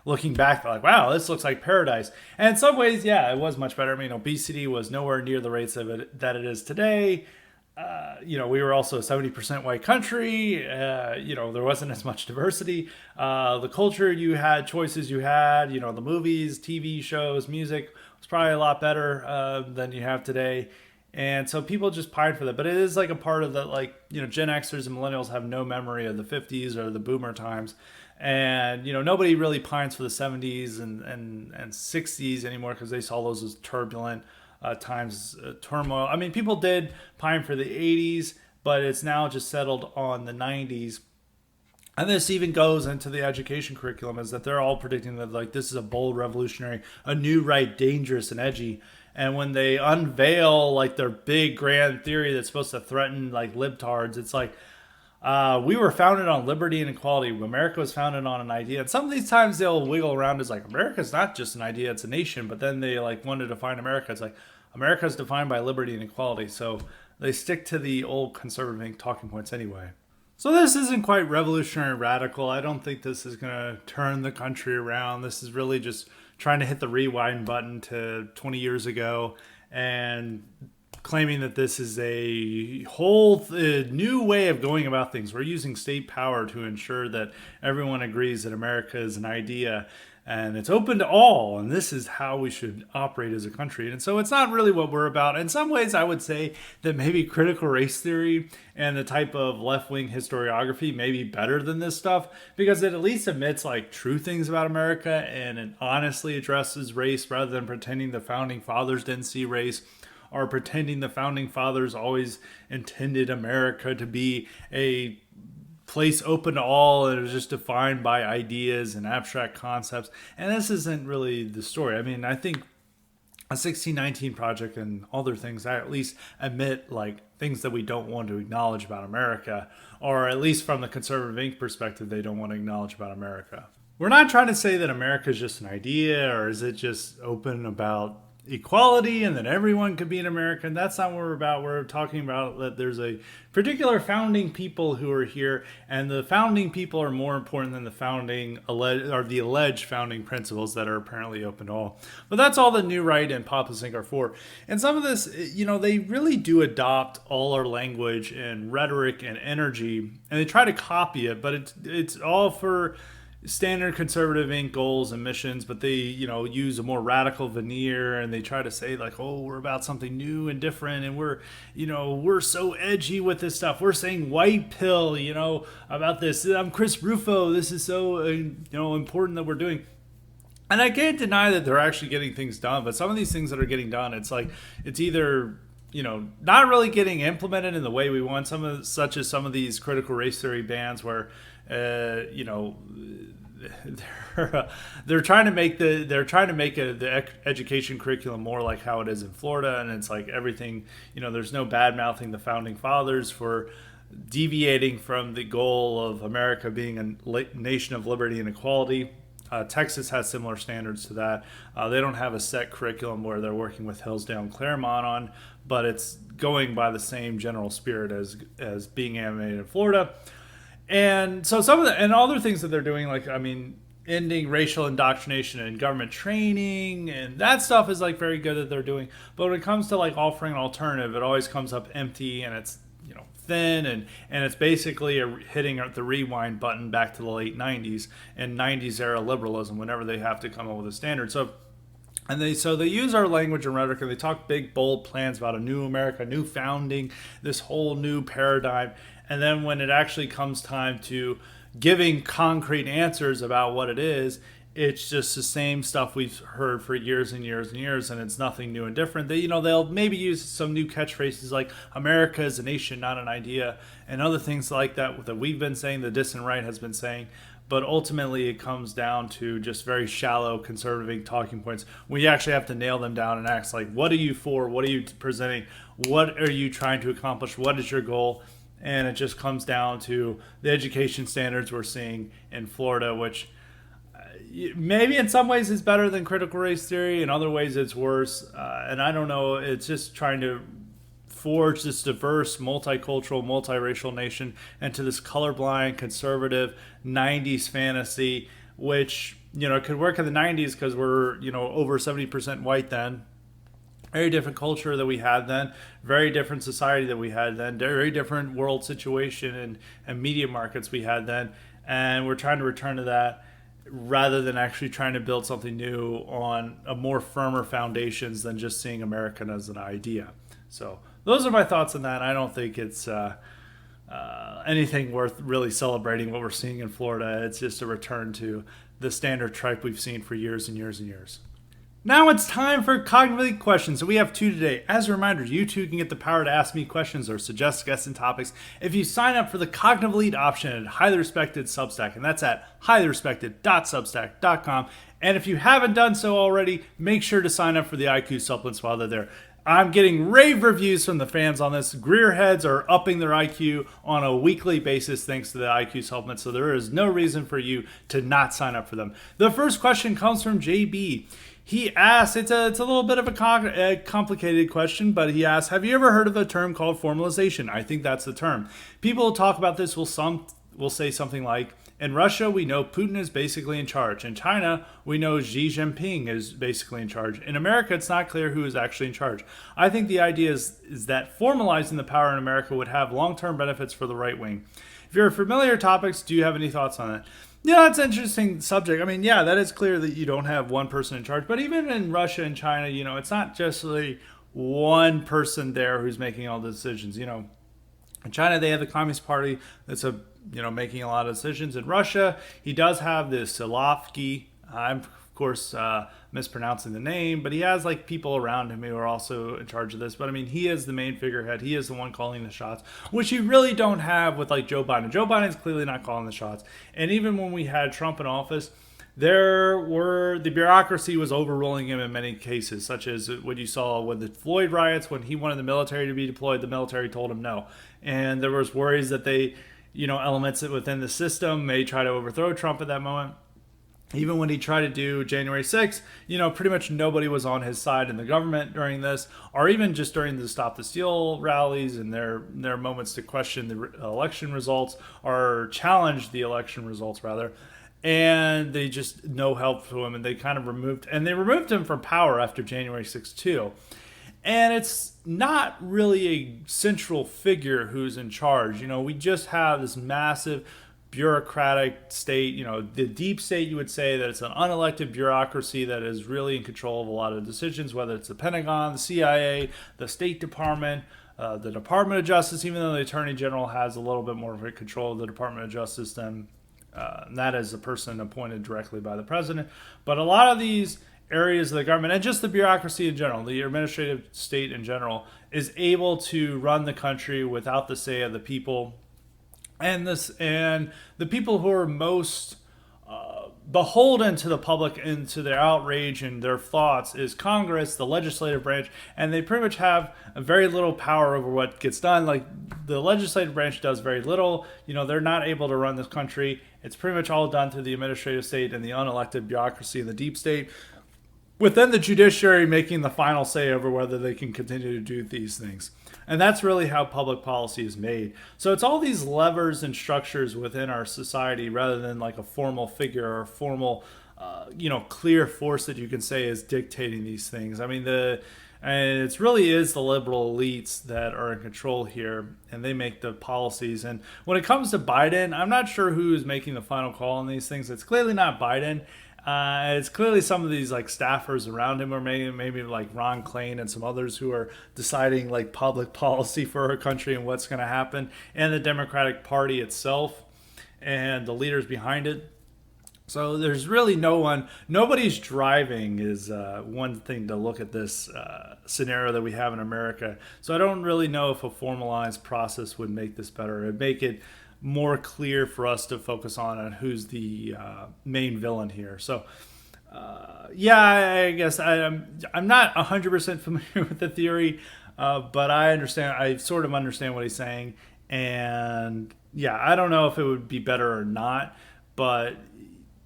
looking back, they're like, wow, this looks like paradise. And in some ways, yeah, it was much better. I mean, obesity was nowhere near the rates of it that it is today. We were also a 70% white country. There wasn't as much diversity. The culture you had, choices you had, the movies, TV shows, music was probably a lot better than you have today. And so people just pine for that. But it is like a part of the, Gen Xers and millennials have no memory of the 50s or the boomer times. And, nobody really pines for the 70s and 60s anymore because they saw those as turbulent times, turmoil. I mean, people did pine for the 80s, but it's now just settled on the 90s. And this even goes into the education curriculum, is that they're all predicting that this is a bold revolutionary, a new right, dangerous and edgy. And when they unveil their big grand theory that's supposed to threaten libtards, it's we were founded on liberty and equality. America was founded on an idea. And some of these times they'll wiggle around as America's not just an idea, it's a nation. But then they want to define America. It's America's defined by liberty and equality. So they stick to the old conservative talking points anyway. So this isn't quite revolutionary radical. I don't think this is going to turn the country around. This is really just trying to hit the rewind button to 20 years ago and claiming that this is a whole new way of going about things. We're using state power to ensure that everyone agrees that America is an idea and it's open to all, and this is how we should operate as a country. And so it's not really what we're about. In some ways, I would say that maybe critical race theory and the type of left-wing historiography may be better than this stuff, because it at least admits true things about America and it honestly addresses race rather than pretending the founding fathers didn't see race, or pretending the founding fathers always intended America to be a place open to all and it was just defined by ideas and abstract concepts. And this isn't really the story. I mean, I think a 1619 Project and other things that at least admit things that we don't want to acknowledge about America, or at least from the conservative Inc. perspective, they don't want to acknowledge about America. We're not trying to say that America is just an idea, or is it just open about equality and that everyone could be an American. That's not what we're about. We're talking about that there's a particular founding people who are here, and the founding people are more important than the the alleged founding principles that are apparently open to all. But that's all the New Right and Papa's Inc. are for. And some of this, they really do adopt all our language and rhetoric and energy, and they try to copy it, but it's all for standard conservative Inc. goals and missions, but they, use a more radical veneer, and they try to say we're about something new and different, and we're so edgy with this stuff. We're saying white pill, about this. I'm Chris Rufo. This is so, important that we're doing. And I can't deny that they're actually getting things done, but some of these things that are getting done, it's either not really getting implemented in the way we want. Such as some of these critical race theory bans where, they're trying to make the education curriculum more like how it is in Florida, and it's everything. There's no bad mouthing the founding fathers for deviating from the goal of America being a nation of liberty and equality. Texas has similar standards to that. They don't have a set curriculum where they're working with Hillsdale and Claremont on, but it's going by the same general spirit as being animated in Florida. And so some of the and other things that they're doing, like ending racial indoctrination in government training, and that stuff is like very good that they're doing. But when it comes to like offering an alternative, it always comes up empty, and it's thin, and it's basically hitting the rewind button back to the late 90s and 90s era liberalism whenever they have to come up with a standard. So they use our language and rhetoric, and they talk big, bold plans about a new America, new founding, this whole new paradigm. And then when it actually comes time to giving concrete answers about what it is, it's just the same stuff we've heard for years and years and years, and it's nothing new and different. They'll maybe use some new catchphrases like "America is a nation, not an idea," and other things like that we've been saying, the distant right has been saying. But ultimately, it comes down to just very shallow conservative talking points. We actually have to nail them down and ask, like, what are you for? What are you presenting? What are you trying to accomplish? What is your goal? And it just comes down to the education standards we're seeing in Florida, which maybe in some ways is better than critical race theory. In other ways, it's worse. And I don't know. It's just trying to forge this diverse, multicultural, multiracial nation into this colorblind, conservative 90s fantasy, which, could work in the 90s because we're, over 70% white then. Very different culture that we had then, very different society that we had then, very different world situation and media markets we had then. And we're trying to return to that rather than actually trying to build something new on a more firmer foundations than just seeing American as an idea. So those are my thoughts on that. I don't think it's anything worth really celebrating what we're seeing in Florida. It's just a return to the standard tripe we've seen for years and years and years. Now it's time for Cognitive Elite questions. So we have 2 today. As a reminder, you too can get the power to ask me questions or suggest guests and topics if you sign up for the Cognitive Elite option at Highly Respected Substack, and that's at highlyrespected.substack.com. And if you haven't done so already, make sure to sign up for the IQ supplements while they're there. I'm getting rave reviews from the fans on this. Greer heads are upping their IQ on a weekly basis thanks to the IQ supplements, so there is no reason for you to not sign up for them. The first question comes from JB. He asks, it's a little bit of a complicated question, but he asks, have you ever heard of a term called formalization? I think that's the term. People talk about this will say something like, in Russia, we know Putin is basically in charge. In China, we know Xi Jinping is basically in charge. In America, it's not clear who is actually in charge. I think the idea is that formalizing the power in America would have long-term benefits for the right wing. If you're familiar with topics, do you have any thoughts on it? Yeah, that's an interesting subject. That is clear that you don't have one person in charge. But even in Russia and China, it's not just really one person there who's making all the decisions. In China, they have the Communist Party that's making a lot of decisions. In Russia, he does have this Silovsky. I'm, of course, mispronouncing the name, but he has people around him who are also in charge of this. But he is the main figurehead. He is the one calling the shots, which you really don't have with Joe Biden. Joe Biden's clearly not calling the shots. And even when we had Trump in office, the bureaucracy was overruling him in many cases, such as what you saw with the Floyd riots. When he wanted the military to be deployed, the military told him no. And there was worries that they, elements within the system may try to overthrow Trump at that moment. Even when he tried to do January 6th, pretty much nobody was on his side in the government during this, or even just during the Stop the Steal rallies and their moments to question the election results or challenge the election results, rather. And they just no help to him, and they kind of removed him from power after January 6th too. And it's not really a central figure who's in charge. We just have this massive bureaucratic state, the deep state. You would say that it's an unelected bureaucracy that is really in control of a lot of decisions, whether it's the Pentagon, the CIA, the State Department, the Department of Justice, even though the Attorney General has a little bit more of a control of the Department of Justice than that is a person appointed directly by the president. But a lot of these areas of the government, and just the bureaucracy in general, the administrative state in general, is able to run the country without the say of the people. And the people who are most beholden to the public and to their outrage and their thoughts is Congress, the legislative branch, and they pretty much have very little power over what gets done. Like the legislative branch does very little. They're not able to run this country. It's pretty much all done through the administrative state and the unelected bureaucracy and the deep state, with then the judiciary making the final say over whether they can continue to do these things. And that's really how public policy is made. So it's all these levers and structures within our society rather than like a formal figure or a formal, clear force that you can say is dictating these things. I mean, and it really is the liberal elites that are in control here, and they make the policies. And when it comes to Biden, I'm not sure who is making the final call on these things. It's clearly not Biden. It's clearly some of these like staffers around him, or maybe like Ron Klain and some others who are deciding like public policy for our country and what's going to happen, and the Democratic Party itself and the leaders behind it. So there's really nobody's driving is one thing to look at this scenario that we have in America. So I don't really know if a formalized process would make this better. It'd make it more clear for us to focus on who's the main villain here. So, I guess I'm not 100% familiar with the theory, but I sort of understand what he's saying. And I don't know if it would be better or not, but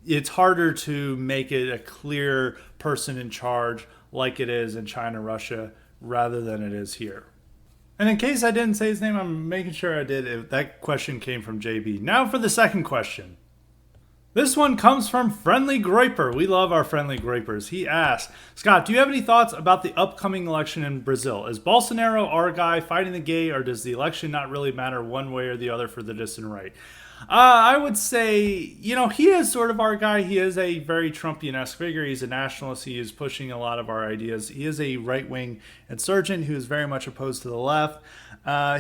it's harder to make it a clear person in charge like it is in China, Russia, rather than it is here. And in case I didn't say his name, I'm making sure I did. That question came from JB. Now for the second question. This one comes from Friendly Groiper. We love our Friendly Groipers. He asks, Scott, do you have any thoughts about the upcoming election in Brazil? Is Bolsonaro our guy fighting the gay, or does the election not really matter one way or the other for the distant right? I would say, he is sort of our guy. He is a very Trumpian-esque figure. He's a nationalist. He is pushing a lot of our ideas. He is a right-wing insurgent who is very much opposed to the left.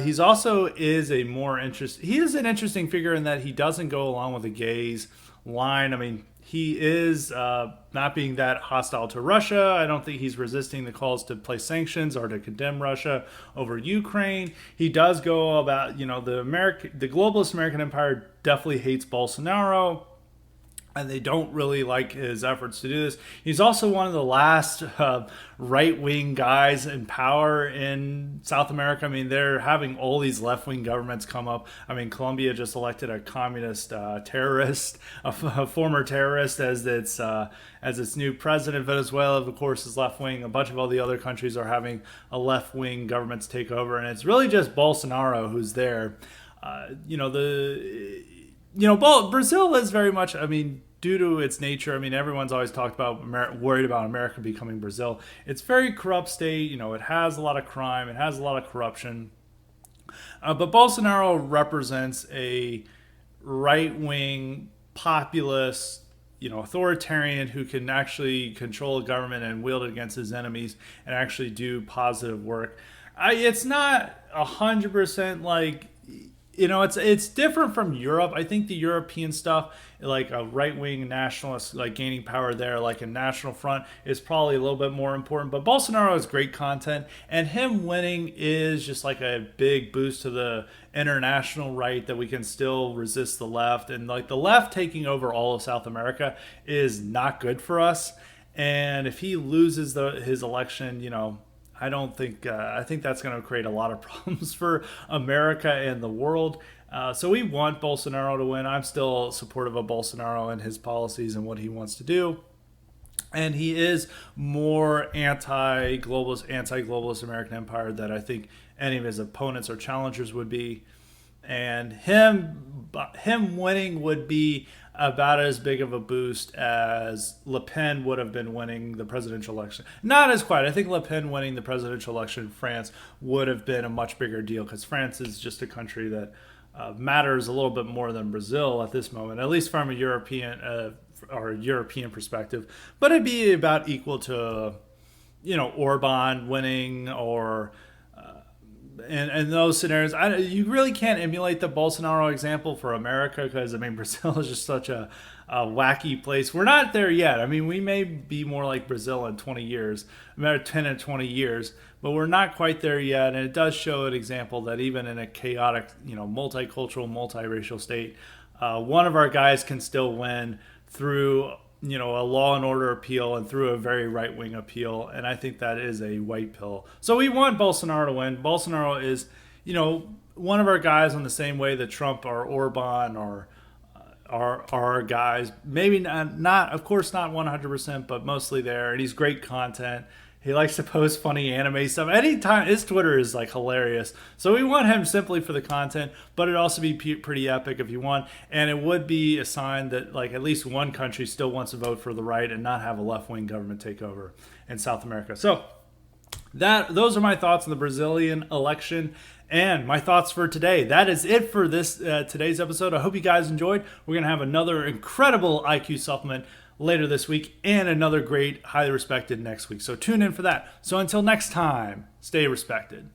He's also he is an interesting figure in that he doesn't go along with the gays line. I mean, he is not being that hostile to Russia. I don't think he's resisting the calls to place sanctions or to condemn Russia over Ukraine. He does go about, the globalist American empire definitely hates Bolsonaro, and they don't really like his efforts to do this. He's also one of the last right-wing guys in power in South America. I mean, they're having all these left-wing governments come up. I mean, Colombia just elected a communist terrorist, a former terrorist, as its new president. Venezuela, of course, is left-wing. A bunch of all the other countries are having a left-wing governments take over, and it's really just Bolsonaro who's there. Brazil is very much, due to its nature, everyone's always talked about worried about America becoming Brazil. It's a very corrupt state. It has a lot of crime. It has a lot of corruption. But Bolsonaro represents a right-wing populist, authoritarian who can actually control a government and wield it against his enemies and actually do positive work. It's not 100% like... it's different from Europe. I think the European stuff, like a right-wing nationalist, like gaining power there, like a national front, is probably a little bit more important. But Bolsonaro has great content, and him winning is just like a big boost to the international right that we can still resist the left. And like the left taking over all of South America is not good for us. And if he loses his election, I think that's going to create a lot of problems for America and the world. So we want Bolsonaro to win. I'm still supportive of Bolsonaro and his policies and what he wants to do. And he is more anti-globalist American empire than I think any of his opponents or challengers would be. And him winning would be about as big of a boost as Le Pen would have been winning the presidential election. Not as quite. I think Le Pen winning the presidential election in France would have been a much bigger deal, because France is just a country that matters a little bit more than Brazil at this moment, at least from a European perspective. But it'd be about equal to, Orban winning, or in those scenarios. You really can't emulate the Bolsonaro example for America, because Brazil is just such a wacky place. We're not there yet. We may be more like Brazil in 20 years, 10 and 20 years, but we're not quite there yet. And it does show an example that even in a chaotic, multicultural, multiracial state, one of our guys can still win through a Law and Order appeal and through a very right wing appeal, and I think that is a white pill. So we want Bolsonaro to win. Bolsonaro is one of our guys on the same way that Trump or Orban or are guys. Maybe not of course not 100%, but mostly there. And he's great content. He likes to post funny anime stuff. Anytime his Twitter is like hilarious. So we want him simply for the content, but it'd also be pretty epic if you want. And it would be a sign that like at least one country still wants to vote for the right and not have a left-wing government take over in South America. So those are my thoughts on the Brazilian election and my thoughts for today. That is it for this today's episode. I hope you guys enjoyed. We're going to have another incredible IQ supplement later this week and another great, highly respected next week. So tune in for that. So until next time, stay respected.